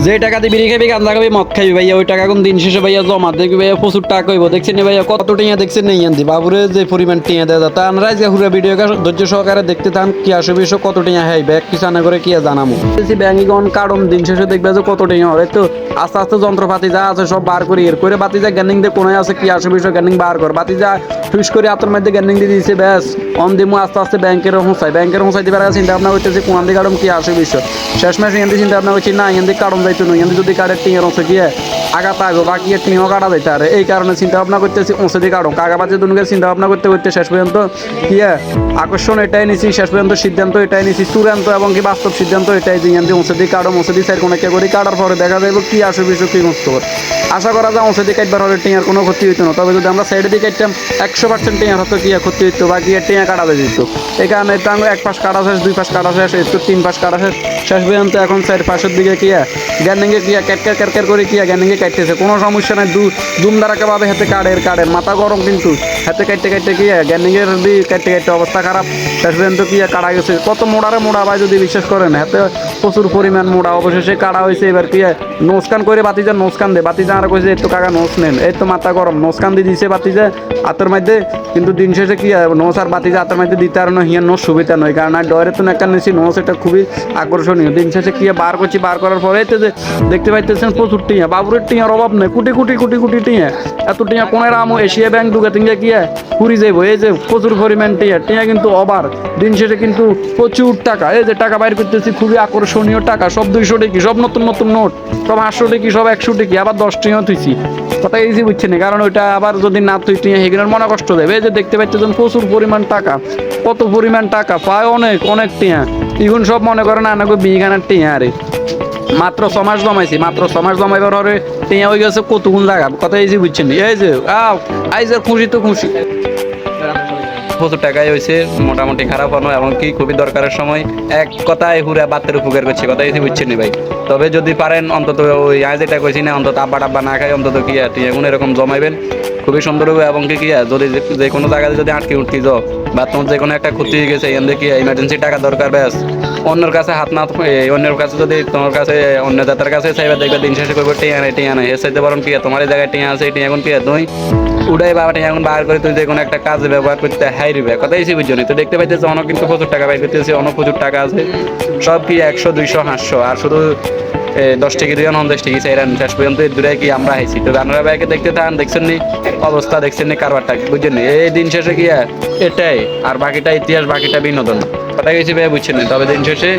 যে টাকা দিয়ে বিড়ি খাবি গাঁজা খাবি মদ খাবি ভাইয়া ওই টাকা কোন দিন শেষে ভাইয়া জমা দেখবি ভাইয়া প্রচুর টাকা হইব দেখছেন ভাইয়া কত টিয়া দেখছেন নেই আনছি বাবুরে যে পরিমাণ টিয়া দেওয়া তা আমরা যে পুরো ভিডিও ধৈর্য সহকারে দেখতে থান কি আসে বিষয় কত টিয়া হ্যাঁ ব্যাগ কিছু আনা করে কি জানামো ব্যাঙ্গিগন কারণ দিন শেষে দেখবে যে কত টিয়া হয় তো আস্তে আস্তে যন্ত্রপাতি যা আছে সব বার করি এর করে বাতি যা গ্যানিং দিয়ে কোনায় আছে কি আসে বিষয় গ্যানিং বার কর বাতি যা টুইস করে হাতের মধ্যে গ্যানিং দিয়ে দিয়েছে ব্যাস অন দিমু আস্তে আস্তে ব্যাংকের হোঁসাই দিবার চিন্তা ভাবনা করতেছি কোন দিকে কারণ কি আসে বিষয় শেষ মাসে এখান চিন্তা ভাবনা করছি না এখান থেকে কারণ যাইতো না এখান যদি কার্ডের টিঙের অংশ গিয়ে আঘাত আগো বাকি টিঙও কাটা যাইতে আর এই কারণে চিন্তা ভাবনা করতেছি অংশ দিয়ে কারণ কাগাবাজে দুনুকে চিন্তা ভাবনা করতে করতে শেষ পর্যন্ত কি আকর্ষণ এটাই নিছি শেষ পর্যন্ত সিদ্ধান্ত এটাই নিছি চূড়ান্ত এবং কি বাস্তব সিদ্ধান্ত এটাই যে এখান থেকে অংশ দিয়ে কাটো অংশ দিয়ে কোনো কে করি কাটার পরে দেখা যাবে কি আসে বিষয় কি নষ্ট করে আশা করা যায় অংশ দিয়ে কাটবার হলে টিঙার কোনো ক্ষতি হইতো না তবে যদি আমরা সাইডে দিয়ে কাটতাম 100% টিঙার হয়তো কি ক্ষতি হইতো বা কি টিঙা কাটা যেত এই কারণে টাঙ্গো এক পাশ কাটা শেষ দুই পাশ কাটা শেষ একটু তিন পাশ কাটা শেষ শেষ পর্যন্ত এখন চার পাশের দিকে কি গ্যান্ডিংয়ে কি ক্যাটক্যার করে কি গ্যান্ডিংয়ে কাটতেছে কোনো সমস্যা নাই দুমদারাকে ভাবে হাতে কাটের মাথা গরম কিন্তু হাতে কাটতে কি গ্যান্ডিংয়ের দিয়ে কাটতে অবস্থা খারাপ শেষ পর্যন্ত কি কাটা গেছে কত মোড়া ভাই যদি বিশ্বাস করেন হাতে প্রচুর পরিমাণ মোড়া অবশেষে কাটা হয়েছে এবার কি নোসকান করে বাতিজা নোসকান দে বাতিজা আর কইছে একটু কাকা নোস নেন এই তো মাথা গরম নোসকান দিয়ে দিছে বাতিজা হাতের মধ্যে কিন্তু দিন শেষে কি নোস আর বাতিজা হাতের মধ্যে দিতে আর নয় হিয়ার নোস সুবিধা নয় কারণ আর ডয়ের তো একটা নিয়েছি নোস এটা খুবই আকর্ষণীয় দিন শেষে কি বার করছি বার করার পরে যে দেখতে পাইতেছেন প্রচুর টিয়া বাবুরের টিয়ার অভাব নেই কোটি টিয়া এত টিয়া কোনের আমো এশিয়া ব্যাংক দুগে তিনগে কি পুরি যাইব এই যে প্রচুর পরিমাণ টিয়া কিন্তু অবার দিন শেষে কিন্তু প্রচুর টাকা এই যে টাকা বাইর করতেছি খুবই আকর্ষণীয় টাকা সব 200 টাকি সব নতুন নোট সব 800 টাকি সব 100 টাকি আবার 10 টিয়া তুইছি কথা ইজি বুঝছে না কারণ ওইটা আবার যদি না তুই টিয়া হেগুলোর মনে কষ্ট দেবে এই যে দেখতে পাইতেছেন প্রচুর পরিমাণ টাকা কত পরিমাণ টাকা পায় অনেক টিয়া এখন সব মনে করেন আনাকে বিঘানার টিয়া আরে মাত্র 6 মাস জমাইছি মাত্র 6 মাস জমাইবার পরে টিয়া হয়ে গেছে কতগুণ জায়গা কথা ইজি বুঝছেন এই যে আইজের খুশি তো খুশি প্রচুর টাকাই হয়েছে মোটামুটি খারাপ হলো এবং কি খুবই দরকারের সময় এক কথায় হুরা বাতের উপকার করছে কথা এসে বুঝছেন ভাই তবে যদি পারেন অন্তত ওই যেটা কইছি না অন্তত আব্বা না খাই অন্তত কি এখন এরকম জমাইবেন খুবই সুন্দর হবে এবং কি যদি যে কোনো জায়গায় যদি উঠকি যাও বা তোমার যে কোনো একটা ক্ষতি হয়ে গেছে এখান থেকে ইমার্জেন্সি টাকা দরকার ব্যাস অন্যের কাছে হাত না অন্যের কাছে যদি তোমার কাছে অন্য জাতের কাছে চাইবে দেখবে দিন শেষে করবো টিয়া নাই এর চাইতে বরং কি তোমার এই জায়গায় টিয়া আছে টিয়া এখন কি তুই উড়াই বাবাটা এখন বার করে তুই যে কোনো একটা কাজে ব্যবহার করতে হাইরিবে কথা এসে বুঝছো তো দেখতে পাইতেছে অনেক কিন্তু প্রচুর টাকা বাইর করতেছে অনেক প্রচুর টাকা আছে সব কি 100 200 500 আর শুধু 10 টাকা দিয়ে 50 টাকা চাইরান শেষ পর্যন্ত দূরে কি আমরা হাইছি তো আপনারা ব্যাগে দেখতে থান দেখছেন নি অবস্থা দেখছেন নি কারবারটা বুঝছেন নি এই দিন শেষে কি এটাই আর বাকিটা ইতিহাস বাকিটা বিনোদন কথা গেছি ভাইয়া বুঝছেন না তবে দিন শেষে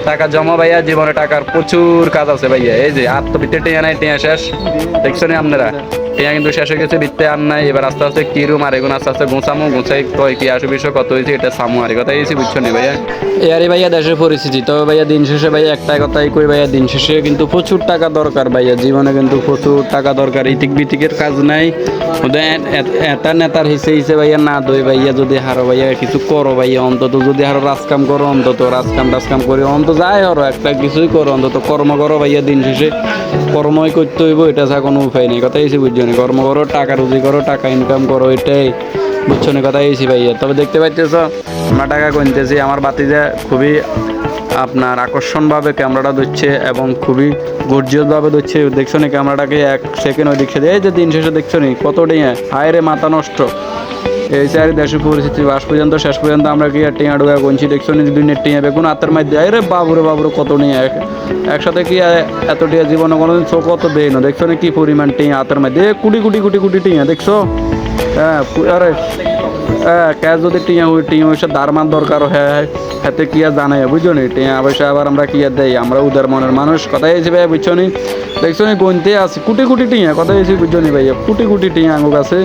টাকা জমা ভাইয়া জীবনে টাকার প্রচুর কাজ আছে ভাইয়া এই যে আর তো ভিতরে টিয়া নাই টিয়া শেষ দেখছেন আপনারা টিয়া কিন্তু শেষ হয়ে গেছে ভিতরে আর নাই এবার আস্তে আস্তে কিরুম আর এগুলো আস্তে আস্তে গুছাই কয় কি আসে বিষয় কত হয়েছে এটা সামু আর কথা গেছি বুঝছো নি ভাইয়া আরে ভাইয়া দেশের পরিস্থিতি তবে ভাইয়া দিন শেষে ভাইয়া একটা কথাই কই ভাইয়া দিন শেষে কিন্তু প্রচুর টাকা দরকার ভাইয়া জীবনে কিন্তু প্রচুর টাকা দরকার ইতিক বিতিকের কাজ নাই এটা নেতার হিসে ভাইয়া না দই ভাইয়া যদি হারো ভাইয়া কিছু করো ভাইয়া অন্তত যদি হারো রাজকাম করো অন্তত রাজকাম করি অন্তত যাই হরো একটা কিছুই করো অন্তত কর্ম করো ভাইয়া দিন শেষে কর্মই করতে হইব এটা ছাড়া কোনো উপায় নেই কথা এসে বুঝছো না কর্ম করো টাকা রুজি করো টাকা ইনকাম করো এটাই বুঝছো না কথা এসি ভাইয়া তবে দেখতে পাইতেছ আমরা টাকা গুনতেছি আমার বাতিজা খুবই আপনার আকর্ষণভাবে ক্যামেরাটা দিচ্ছে এবং খুবই গর্জিয়াসভাবে দিচ্ছে দেখছো নি ক্যামেরাটাকে 1 সেকেন্ড ওই দিকে এই যে দিন শেষে দেখছো নি কত টিয়া হায় রে মাথা নষ্ট এই চারি দেশের পরিস্থিতি শেষ পর্যন্ত আমরা কি টিয়া ডুয়া গুনছি দেখছো নি দুনিয়ার টিয়া বেগুন হাতের মধ্যে আরে বাবুরে কত নিয়ে একসাথে কি এত টিয়া জীবনে কোনোদিন চোখ কত দেয় না দেখছো নি কি পরিমাণ টিয়া হাতের মধ্যে কোটি টিয়া দেখছো আরে ক্যাশ যদি টিয়া হয়েছে দারমান দরকার হ্যাঁ হাতে কি আর জানাই বুঝছো নি টিয়া পয়সা আবার আমরা কি আর দেই আমরা উদার মনের মানুষ কথা এসে ভাইয়া বুঝছো নি দেখছো নি গুনতে আছে কোটি টিয়া কথা এসে বুঝছো নি ভাইয়া কোটি টিয়া আঙুক আছে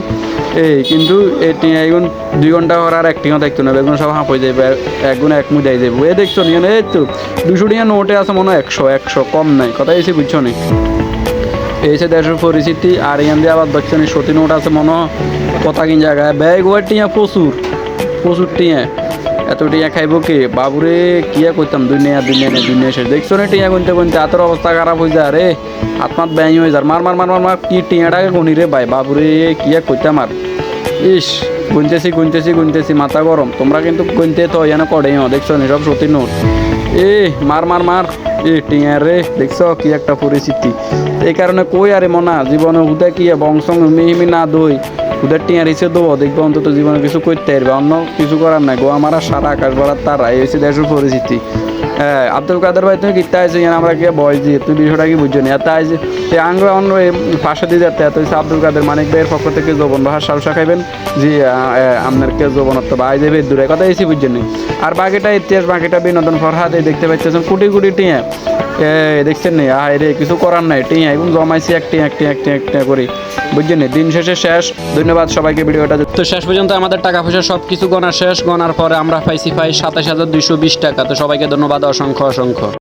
এই কিন্তু এই টিয়া এখন 2 ঘন্টা হওয়ার আর 1 টিয়া থাকতো না বেগুন সব হাঁপ হয়ে যাবে একগুণ এক মুদাই যাবো এই দেখছো নি এই তো 200 টিয়া নোটে আছে মনে হয় 100 কম নাই কথা এসে বুঝছো নি এসে দেশের পরিস্থিতি আর এখান দিয়ে আবার দেখছো নি 70 নোট আছে মনে কথা কিন জায়গায় ব্যাগ ওয়ার টিয়া প্রচুর টিয়া এত টিয়া খাইব কে বাবুরে কিয়া করতাম দুনিয়া শেষ দেখছো না টিয়া গুনতে হাতের অবস্থা খারাপ হয়ে যায় রে হাত মাত ব্যাং হয়ে যায় মার কি টিয়াটাকে গুনি রে ভাই বাবুরে কিয়া করতাম আর ইস গুনতেছি মাথা গরম তোমরা কিন্তু গুনতে তো এনে করে দেখছো নি সব 70 নোট মার এ টিয়া রে দেখছ কি একটা পরিস্থিতি। এই কারণে কই আরে মনা জীবনে হুদা কি বংশ মিহিমি না দই হুদার টিয়া রিসে দেবো দেখবো অন্তত জীবনে কিছু করতে পারবে, অন্য কিছু করার নাই গো। আমার সারা আকাশ বলার তারা এই হচ্ছে দেশের পরিস্থিতি। হ্যাঁ আব্দুল কাদের ভাই তুমি কিতা আছে আমরা কি বয়স দিয়ে তুই বিষয়টা কি বুঝছো না এত আইছে আংরা অন্য পাশে দিয়ে যাতে এত হচ্ছে আব্দুল কাদের মানিক ভাইয়ের পক্ষ থেকে যৌবন বাহার সালসা খাইবেন যে আপনারকে যৌবনত্ব বা আইজে বের দূরে কথা এসে বুঝছেন। আর বাকিটা ইতিহাস বাকিটা বিনোদন ফরহাদ এই দেখতে পাচ্ছেন কোটি কোটি টিয়া দেখছেন নি আহ রে কিছু করার নাই টিয়া এখন জমাইছি একটি করি বুঝছেন দিন শেষে শেষ। ধন্যবাদ সবাইকে ভিডিওটা তো শেষ পর্যন্ত আমাদের টাকা পয়সা সব কিছু গণা শেষ, গণার পরে আমরা পাইছি 27,220 টাকা। তো সবাইকে ধন্যবাদ অসংখ্য।